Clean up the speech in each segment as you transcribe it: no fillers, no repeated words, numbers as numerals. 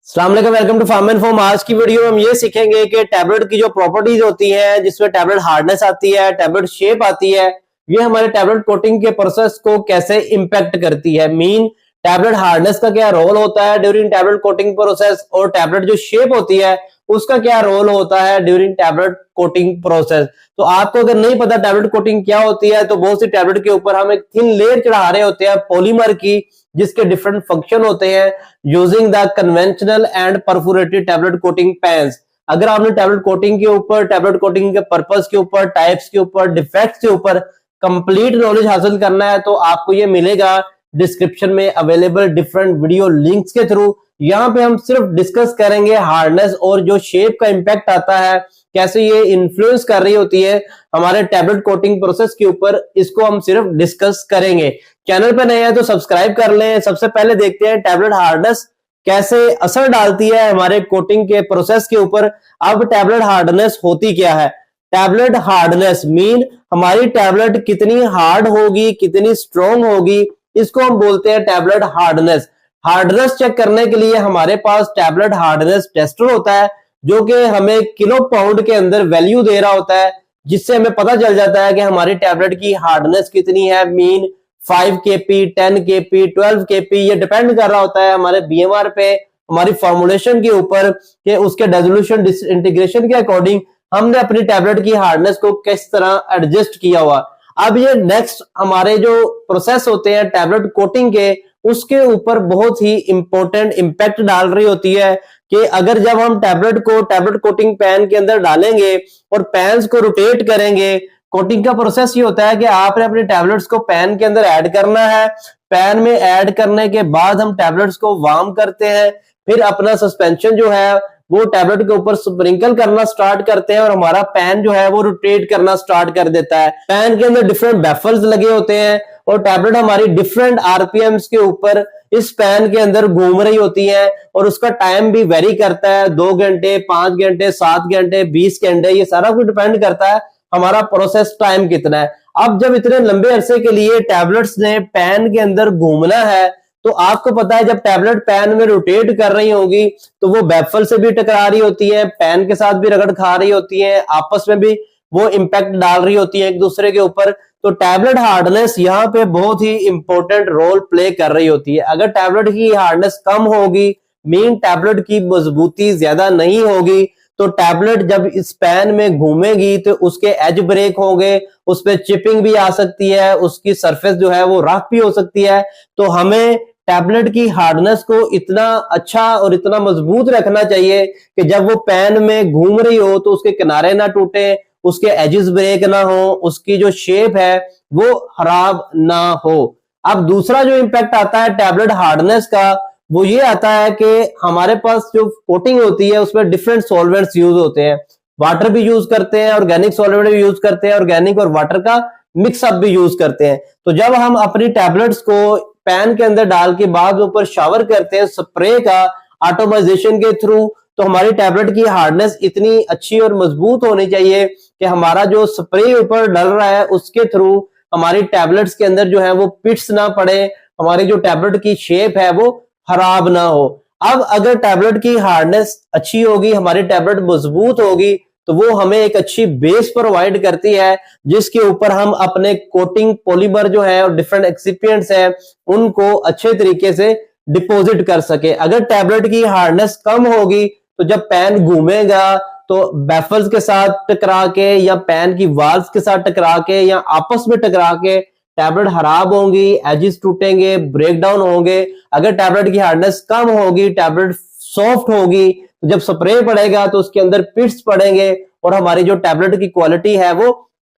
अस्सलाम वालेकुम, welcome to farm and form. आज की वीडियो में हम ये सीखेंगे कि टैबलेट की जो प्रॉपर्टीज होती हैं, जिसमें टैबलेट हार्डनेस आती है, टैबलेट शेप आती है, ये हमारे टैबलेट कोटिंग के प्रोसेस को कैसे इंपैक्ट करती है। मीन टैबलेट हार्डनेस का क्या रोल होता है ड्यूरिंग टैबलेट कोटिंग प्रोसेस, और टैबलेट जो शेप होती है उसका क्या रोल होता है ड्यूरिंग टैबलेट कोटिंग प्रोसेस। तो आपको अगर नहीं पता टैबलेट कोटिंग क्या होती है, तो बहुत सी टैबलेट के ऊपर हम एक थिन लेयर चढ़ा रहे होते हैं पॉलीमर की, जिसके डिफरेंट फंक्शन होते हैं using the conventional and perforated tablet coating pans. अगर आपने टैबलेट कोटिंग के ऊपर, टैबलेट कोटिंग के पर्पस के ऊपर, टाइप्स के ऊपर, डिफेक्ट्स के ऊपर कंप्लीट नॉलेज हासिल करना है, तो आपको ये मिलेगा डिस्क्रिप्शन में अवेलेबल डिफरेंट वीडियो लिंक्स के थ्रू। यहाँ पे हम सिर्फ डिस्कस करेंगे हार्डनेस और जो शेप का इंपैक्ट आता है, कैसे ये इन्फ्लुएंस कर रही होती है हमारे टैबलेट कोटिंग प्रोसेस के ऊपर, इसको हम सिर्फ डिस्कस करेंगे। चैनल पे नए हैं तो सब्सक्राइब कर लें। सबसे पहले देखते हैं टैबलेट हार्डनेस कैसे असर डालती है हमारे कोटिंग के प्रोसेस के ऊपर। अब टैबलेट हार्डनेस होती क्या है? टैबलेट हार्डनेस मीन हमारी टैबलेट कितनी हार्ड होगी, कितनी स्ट्रॉन्ग होगी, इसको हम बोलते हैं टैबलेट हार्डनेस। हार्डनेस चेक करने के लिए हमारे पास टैबलेट हार्डनेस टेस्टर होता है, जो कि हमें किलो पाउंड के अंदर वैल्यू दे रहा होता है, जिससे हमें पता चल जाता है कि हमारी टैबलेट की हार्डनेस कितनी है। मीन 5 kp, 10 kp, 12 kp, ये डिपेंड कर रहा होता है हमारे बीएमआर पे, हमारी फॉर्मुलेशन के ऊपर, कि उसके डिसोल्यूशन डिसइंटीग्रेशन के अकॉर्डिंग हमने अपनी टैबलेट की हार्डनेस को किस तरह एडजस्ट किया हुआ। अब ये नेक्स्ट हमारे जो प्रोसेस होते हैं टैबलेट कोटिंग के, उसके ऊपर बहुत ही इंपॉर्टेंट इंपैक्ट डाल रही होती है कि अगर जब हम टैबलेट को टैबलेट कोटिंग पैन के अंदर डालेंगे और पैन्स को रोटेट करेंगे, कोटिंग का प्रोसेस ये होता है कि आपने अपने टैबलेट्स को पैन के अंदर ऐड करना है। पैन में ऐड करने के बाद हम टैबलेट्स को वार्म करते हैं, फिर अपना सस्पेंशन जो है वो टैबलेट के ऊपर स्प्रिंकल करना स्टार्ट करते हैं और हमारा पैन जो है वो रोटेट करना स्टार्ट कर देता है। पैन के अंदर डिफरेंट बेफल्स लगे होते हैं और टैबलेट हमारी डिफरेंट आरपीएम्स के ऊपर इस पैन के अंदर घूम रही होती है, और उसका टाइम भी वेरी करता है। 2 घंटे, 5 घंटे, 7 घंटे, 20 घंटे, ये सारा कुछ डिपेंड करता है हमारा प्रोसेस टाइम कितना है। अब जब इतने लंबे अरसे के लिए टैबलेट्स ने पैन के अंदर घूमना है, तो आपको पता है जब टैबलेट पैन में रोटेट कर रही होगी तो वो बेफल से भी टकरा रही होती है, पैन के साथ भी रगड़ खा रही होती है, आपस में भी वो इंपैक्ट डाल रही होती है एक दूसरे के ऊपर। तो टैबलेट हार्डनेस यहाँ पे बहुत ही इंपॉर्टेंट रोल प्ले कर रही होती है। अगर टैबलेट की हार्डनेस कम होगी, मीन टैबलेट की मजबूती ज्यादा नहीं होगी, तो टैबलेट जब इस पैन में घूमेगी तो उसके एज ब्रेक होंगे, उस पर चिपिंग भी आ सकती है, उसकी सरफेस जो है वो रफ भी हो सकती है। तो हमें टैबलेट की हार्डनेस को इतना अच्छा और इतना मजबूत रखना चाहिए कि जब वो पैन में घूम रही हो तो उसके किनारे ना टूटे, उसके एजेस ब्रेक ना हो, उसकी जो शेप है वो खराब ना हो। अब दूसरा जो इंपैक्ट आता है टैबलेट हार्डनेस का, वो ये आता है कि हमारे पास जो कोटिंग होती है उसमें डिफरेंट सॉल्वेंट्स यूज होते हैं। वाटर भी यूज करते हैं, ऑर्गेनिक सॉल्वेंट भी यूज करते हैं, ऑर्गेनिक और वाटर का मिक्सअप भी यूज करते हैं। तो जब हम अपनी टैबलेट्स को पैन के अंदर डाल के बाद ऊपर शावर करते हैं स्प्रे का ऑटोमाइजेशन के थ्रू, तो हमारी टैबलेट की हार्डनेस इतनी अच्छी और मजबूत होनी चाहिए कि हमारा जो स्प्रे ऊपर डल रहा है उसके थ्रू हमारी टैबलेट्स के अंदर जो है वो पिट्स ना पड़े, हमारी जो टैबलेट की शेप है वो खराब ना हो। अब अगर टैबलेट की हार्डनेस अच्छी होगी, हमारी टैबलेट मजबूत होगी, तो वो हमें एक अच्छी बेस प्रोवाइड करती है, जिसके ऊपर हम अपने कोटिंग पॉलीमर जो है और डिफरेंट एक्सिपिएंट्स है उनको अच्छे तरीके से डिपॉजिट कर सके। अगर टैबलेट की हार्डनेस कम होगी, तो जब पैन घूमेगा तो बेफल्स के साथ टकरा के या पैन की वाल्स के साथ टकरा के या आपस में टकरा के टैबलेट खराब होंगी, एजेस टूटेंगे, ब्रेक डाउन होंगे। अगर टैबलेट की हार्डनेस कम होगी, टैबलेट सॉफ्ट होगी, तो जब स्प्रे पड़ेगा तो उसके अंदर पिट्स पड़ेंगे और हमारी जो टैबलेट की क्वालिटी है वो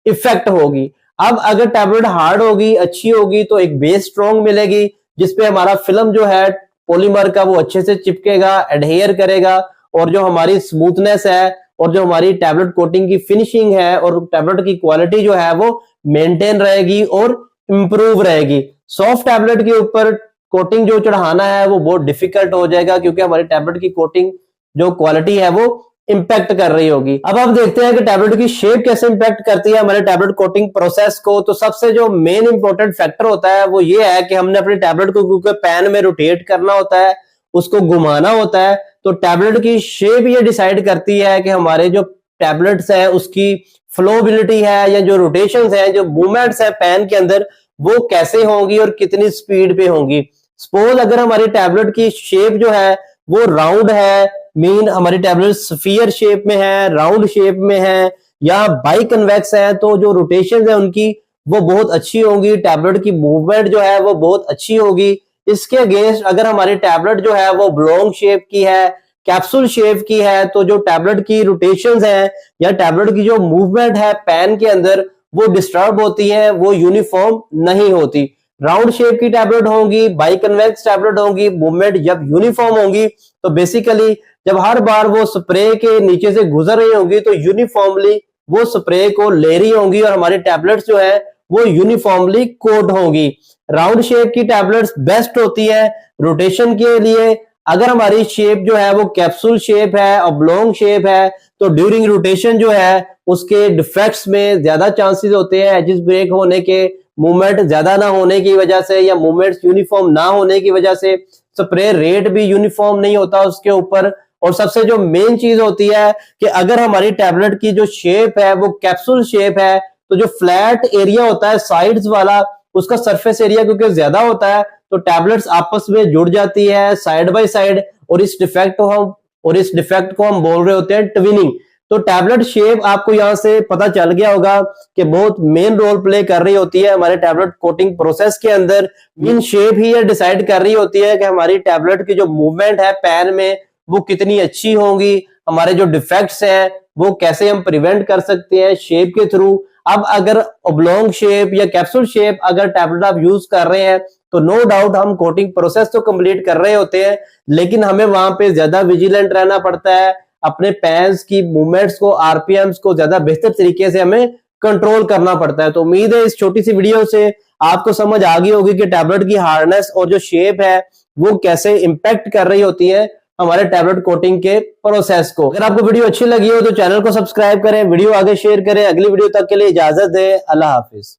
इफेक्ट होगी। अब अगर टैबलेट हार्ड होगी, अच्छी होगी, तो एक बेस स्ट्रॉन्ग मिलेगी, जिसपे हमारा फिल्म जो है पॉलीमर का वो अच्छे से चिपकेगा, एडहेयर करेगा, और जो हमारी स्मूथनेस है और जो हमारी टैबलेट कोटिंग की फिनिशिंग है और टैबलेट की क्वालिटी जो है वो मेंटेन रहेगी और इंप्रूव रहेगी। सॉफ्ट टैबलेट के ऊपर कोटिंग जो चढ़ाना है वो बहुत डिफिकल्ट हो जाएगा, क्योंकि हमारी टैबलेट की कोटिंग जो क्वालिटी है वो इंपैक्ट कर रही होगी। अब आप देखते हैं कि टैबलेट की शेप कैसे इंपैक्ट करती है हमारे टैबलेट कोटिंग प्रोसेस को। तो सबसे जो मेन इंपॉर्टेंट फैक्टर होता है वो ये है कि हमने अपनी टैबलेट को क्योंकि पैन में रोटेट करना होता है, उसको घुमाना होता है, तो टैबलेट की शेप ये डिसाइड करती है कि हमारे जो टैबलेट्स है उसकी फ्लोबिलिटी है या जो रोटेशंस है, जो मूवमेंट्स है पेन के अंदर, वो कैसे होंगी और कितनी स्पीड पे होंगी। सपोज अगर हमारी टैबलेट की शेप जो है वो राउंड है, मीन हमारी टैबलेट स्फीयर शेप में है, राउंड शेप में है, या बाई कन्वेक्स है, तो जो रोटेशन है उनकी वो बहुत अच्छी होंगी, टैबलेट की मूवमेंट जो है वो बहुत अच्छी होगी। इसके अगेंस्ट अगर हमारी टैबलेट जो है वो ब्लॉन्ग शेप की है, कैप्सूल शेप की है, तो जो टैबलेट की रोटेशंस है या टैबलेट की जो मूवमेंट है पेन के अंदर वो डिस्टर्ब होती है, वो यूनिफॉर्म नहीं होती। राउंड शेप की टैबलेट होंगी, बाई कन्वेक्स टैबलेट होंगी, मूवमेंट जब यूनिफॉर्म होंगी तो बेसिकली जब हर बार वो स्प्रे के नीचे से गुजर रही होंगी तो यूनिफॉर्मली वो स्प्रे को ले रही होंगी और हमारी टैबलेट्स जो है वो यूनिफॉर्मली कोट होंगी। राउंड शेप की टैबलेट्स बेस्ट होती है रोटेशन के लिए। अगर हमारी शेप जो है वो कैप्सूल शेप है, ऑब्लॉन्ग शेप है, तो ड्यूरिंग रोटेशन जो है उसके डिफेक्ट्स में ज्यादा चांसेस होते हैं एजिस ब्रेक होने के, मूवमेंट ज्यादा ना होने की वजह से या मूवमेंट्स यूनिफॉर्म ना होने की वजह से, स्प्रे रेट भी यूनिफॉर्म नहीं होता उसके ऊपर। और सबसे जो मेन चीज होती है कि अगर हमारी टैबलेट की जो शेप है वो कैप्सूल शेप है तो जो फ्लैट एरिया होता है साइड्स वाला, उसका सरफेस एरिया क्योंकि ज्यादा होता है तो टैबलेट्स आपस में जुड़ जाती है साइड बाय साइड, और इस डिफेक्ट को हम बोल रहे होते हैं ट्विनिंग। तो टैबलेट शेप आपको यहां से पता चल गया होगा कि बहुत मेन रोल प्ले कर रही होती है हमारे टैबलेट कोटिंग प्रोसेस के अंदर। इन शेप ही ये डिसाइड कर रही होती है कि हमारी टैबलेट की जो मूवमेंट है पेन में वो कितनी अच्छी होंगी, हमारे जो डिफेक्ट्स हैं वो कैसे हम प्रिवेंट कर सकते हैं शेप के थ्रू। अब अगर ओब्लॉन्ग शेप या कैप्सूल शेप अगर टैबलेट आप यूज कर रहे हैं तो नो डाउट हम कोटिंग प्रोसेस तो कंप्लीट कर रहे होते हैं, लेकिन हमें वहां पे ज्यादा विजिलेंट रहना पड़ता है, अपने पेन्स की मूवमेंट्स को, आरपीएम्स को ज्यादा बेहतर तरीके से हमें कंट्रोल करना पड़ता है। तो उम्मीद है इस छोटी सी वीडियो से आपको समझ आ गई होगी कि टैबलेट की हार्डनेस और जो शेप है वो कैसे इंपैक्ट कर रही होती है हमारे टैबलेट कोटिंग के प्रोसेस को। अगर आपको वीडियो अच्छी लगी हो तो चैनल को सब्सक्राइब करें, वीडियो आगे शेयर करें। अगली वीडियो तक के लिए इजाजत दें। अल्लाह हाफिज।